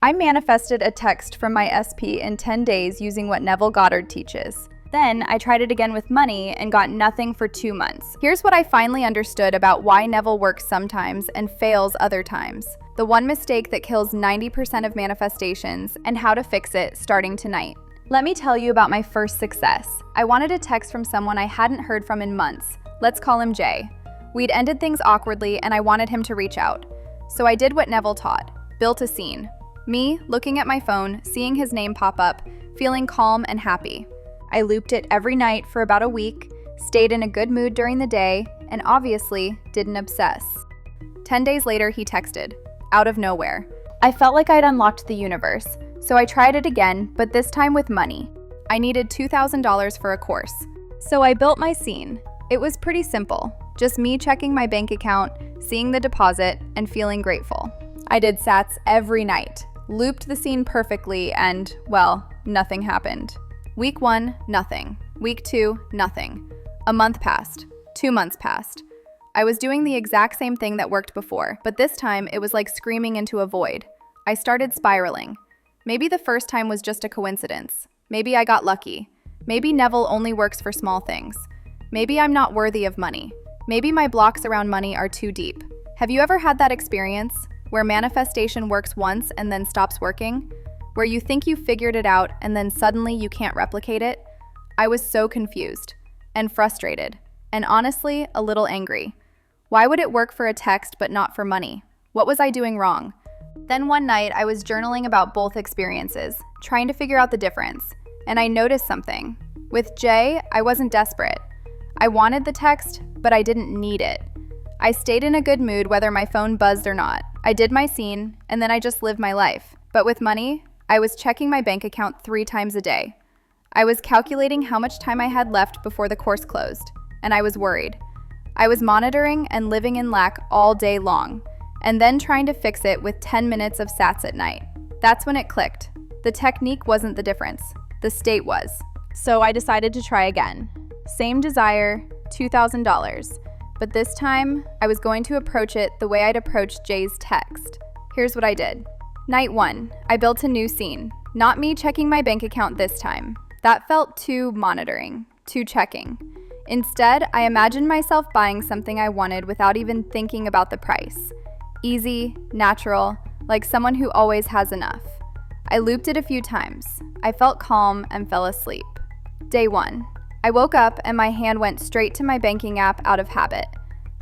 I manifested a text from my SP in 10 days using what Neville Goddard teaches. Then I tried it again with money and got nothing for 2 months. Here's what I finally understood about why Neville works sometimes and fails other times. The one mistake that kills 90% of manifestations and how to fix it starting tonight. Let me tell you about my first success. I wanted a text from someone I hadn't heard from in months. Let's call him Jay. We'd ended things awkwardly and I wanted him to reach out. So I did what Neville taught, built a scene. Me, looking at my phone, seeing his name pop up, feeling calm and happy. I looped it every night for about a week, stayed in a good mood during the day, and obviously didn't obsess. 10 days later, he texted, out of nowhere. I felt like I'd unlocked the universe, so I tried it again, but this time with money. I needed $2,000 for a course. So I built my scene. It was pretty simple, just me checking my bank account, seeing the deposit, and feeling grateful. I did SATS every night. Looped the scene perfectly and, well, nothing happened. Week 1, nothing. Week 2, nothing. A month passed. 2 months passed. I was doing the exact same thing that worked before, but this time it was like screaming into a void. I started spiraling. Maybe the first time was just a coincidence. Maybe I got lucky. Maybe Neville only works for small things. Maybe I'm not worthy of money. Maybe my blocks around money are too deep. Have you ever had that experience? Where manifestation works once and then stops working? Where you think you figured it out and then suddenly you can't replicate it? I was so confused and frustrated and honestly a little angry. Why would it work for a text but not for money? What was I doing wrong? Then one night I was journaling about both experiences, trying to figure out the difference, and I noticed something. With Jay, I wasn't desperate. I wanted the text, but I didn't need it. I stayed in a good mood whether my phone buzzed or not. I did my scene, and then I just lived my life. But with money, I was checking my bank account 3 times a day. I was calculating how much time I had left before the course closed, and I was worried. I was monitoring and living in lack all day long, and then trying to fix it with 10 minutes of SATS at night. That's when it clicked. The technique wasn't the difference. The state was. So I decided to try again. Same desire, $2,000. But this time, I was going to approach it the way I'd approached Jay's text. Here's what I did. Night 1, I built a new scene. Not me checking my bank account this time. That felt too monitoring, too checking. Instead, I imagined myself buying something I wanted without even thinking about the price. Easy, natural, like someone who always has enough. I looped it a few times. I felt calm and fell asleep. Day 1. I woke up and my hand went straight to my banking app out of habit.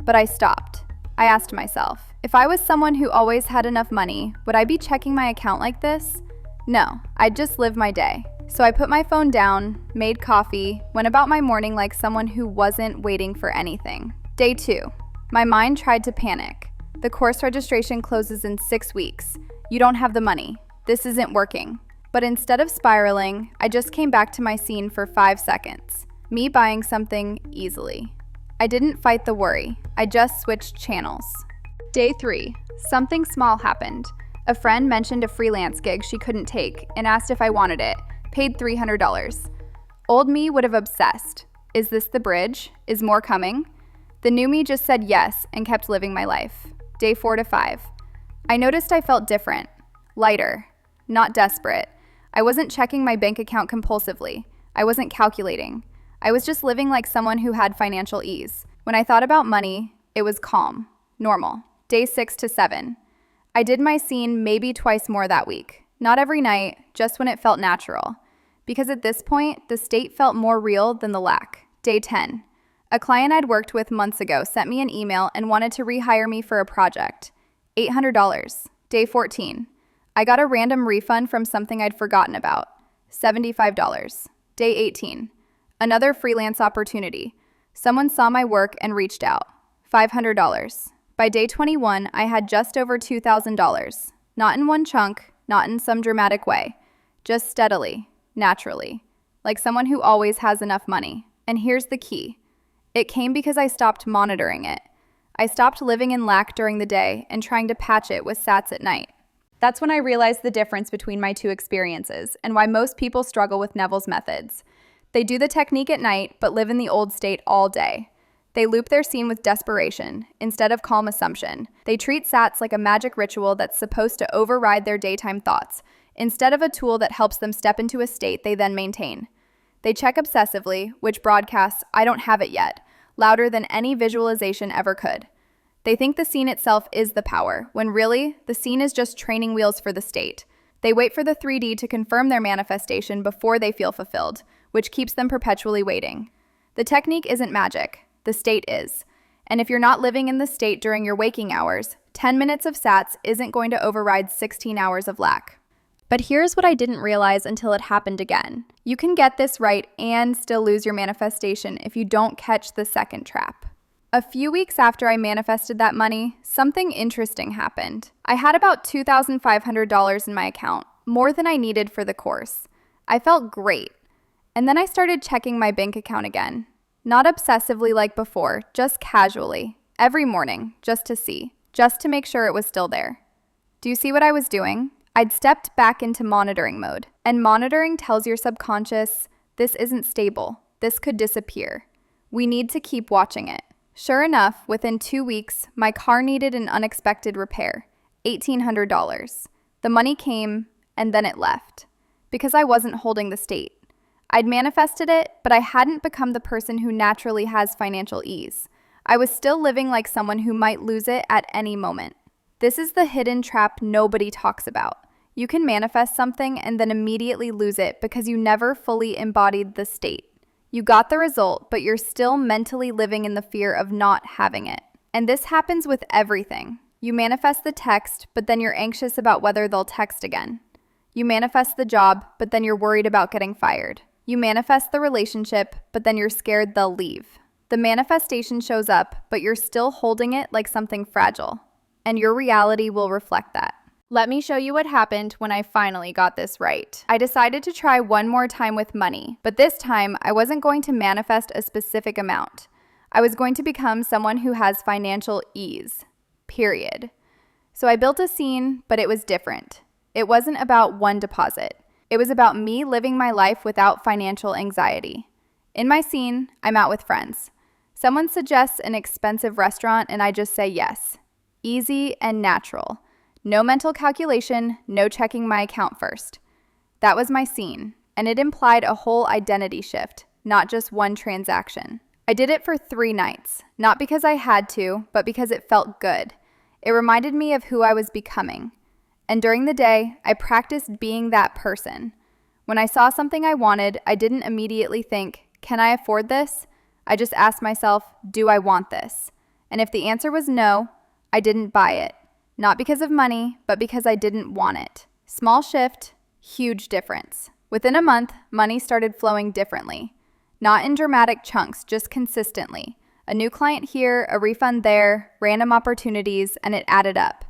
But I stopped. I asked myself, if I was someone who always had enough money, would I be checking my account like this? No, I'd just live my day. So I put my phone down, made coffee, went about my morning like someone who wasn't waiting for anything. Day 2. My mind tried to panic. The course registration closes in 6 weeks. You don't have the money. This isn't working. But instead of spiraling, I just came back to my scene for 5 seconds. Me buying something easily. I didn't fight the worry. I just switched channels. Day 3. Something small happened. A friend mentioned a freelance gig she couldn't take and asked if I wanted it. Paid $300. Old me would have obsessed. Is this the bridge? Is more coming? The new me just said yes and kept living my life. Day 4 to 5. I noticed I felt different. Lighter. Not desperate. I wasn't checking my bank account compulsively. I wasn't calculating. I was just living like someone who had financial ease. When I thought about money, it was calm, normal. Day 6 to 7. I did my scene maybe twice more that week. Not every night, just when it felt natural. Because at this point, the state felt more real than the lack. Day 10. A client I'd worked with months ago sent me an email and wanted to rehire me for a project. $800. Day 14. I got a random refund from something I'd forgotten about. $75. Day 18. Another freelance opportunity. Someone saw my work and reached out. $500. By day 21, I had just over $2,000. Not in one chunk, not in some dramatic way. Just steadily, naturally. Like someone who always has enough money. And here's the key. It came because I stopped monitoring it. I stopped living in lack during the day and trying to patch it with SATS at night. That's when I realized the difference between my two experiences and why most people struggle with Neville's methods. They do the technique at night, but live in the old state all day. They loop their scene with desperation instead of calm assumption. They treat SATS like a magic ritual that's supposed to override their daytime thoughts, instead of a tool that helps them step into a state they then maintain. They check obsessively, which broadcasts, "I don't have it yet," louder than any visualization ever could. They think the scene itself is the power, when really, the scene is just training wheels for the state. They wait for the 3D to confirm their manifestation before they feel fulfilled, which keeps them perpetually waiting. The technique isn't magic. The state is. And if you're not living in the state during your waking hours, 10 minutes of SATS isn't going to override 16 hours of lack. But here's what I didn't realize until it happened again. You can get this right and still lose your manifestation if you don't catch the second trap. A few weeks after I manifested that money, something interesting happened. I had about $2,500 in my account, more than I needed for the course. I felt great. And then I started checking my bank account again. Not obsessively like before, just casually, every morning, just to see, just to make sure it was still there. Do you see what I was doing? I'd stepped back into monitoring mode, and monitoring tells your subconscious, this isn't stable, this could disappear. We need to keep watching it. Sure enough, within 2 weeks, my car needed an unexpected repair, $1,800. The money came, and then it left, because I wasn't holding the state. I'd manifested it, but I hadn't become the person who naturally has financial ease. I was still living like someone who might lose it at any moment. This is the hidden trap nobody talks about. You can manifest something and then immediately lose it because you never fully embodied the state. You got the result, but you're still mentally living in the fear of not having it. And this happens with everything. You manifest the text, but then you're anxious about whether they'll text again. You manifest the job, but then you're worried about getting fired. You manifest the relationship, but then you're scared they'll leave. The manifestation shows up, but you're still holding it like something fragile. And your reality will reflect that. Let me show you what happened when I finally got this right. I decided to try one more time with money, but this time I wasn't going to manifest a specific amount. I was going to become someone who has financial ease. Period. So I built a scene, but it was different. It wasn't about one deposit. It was about me living my life without financial anxiety. In my scene, I'm out with friends. Someone suggests an expensive restaurant and I just say yes. Easy and natural. No mental calculation, no checking my account first. That was my scene, and it implied a whole identity shift, not just one transaction. I did it for 3 nights, not because I had to, but because it felt good. It reminded me of who I was becoming. And during the day, I practiced being that person. When I saw something I wanted, I didn't immediately think, can I afford this? I just asked myself, do I want this? And if the answer was no, I didn't buy it. Not because of money, but because I didn't want it. Small shift, huge difference. Within a month, money started flowing differently. Not in dramatic chunks, just consistently. A new client here, a refund there, random opportunities, and it added up.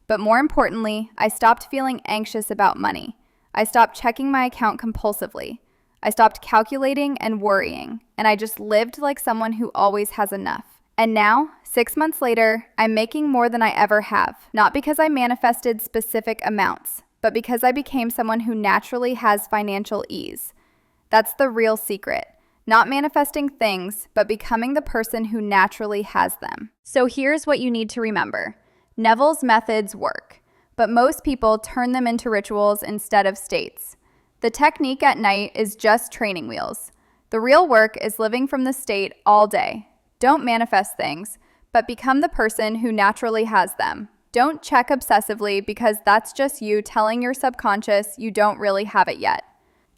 But more importantly, I stopped feeling anxious about money. I stopped checking my account compulsively. I stopped calculating and worrying, and I just lived like someone who always has enough. And now, 6 months later, I'm making more than I ever have, not because I manifested specific amounts, but because I became someone who naturally has financial ease. That's the real secret. Not manifesting things, but becoming the person who naturally has them. So here's what you need to remember. Neville's methods work, but most people turn them into rituals instead of states. The technique at night is just training wheels. The real work is living from the state all day. Don't manifest things, but become the person who naturally has them. Don't check obsessively because that's just you telling your subconscious you don't really have it yet.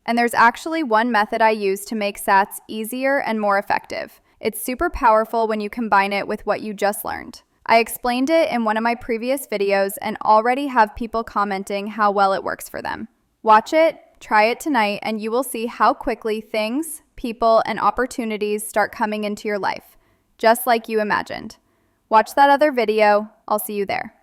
And there's actually one method I use to make SATS easier and more effective. It's super powerful when you combine it with what you just learned. I explained it in one of my previous videos and already have people commenting how well it works for them. Watch it, try it tonight, and you will see how quickly things, people, and opportunities start coming into your life, just like you imagined. Watch that other video. I'll see you there.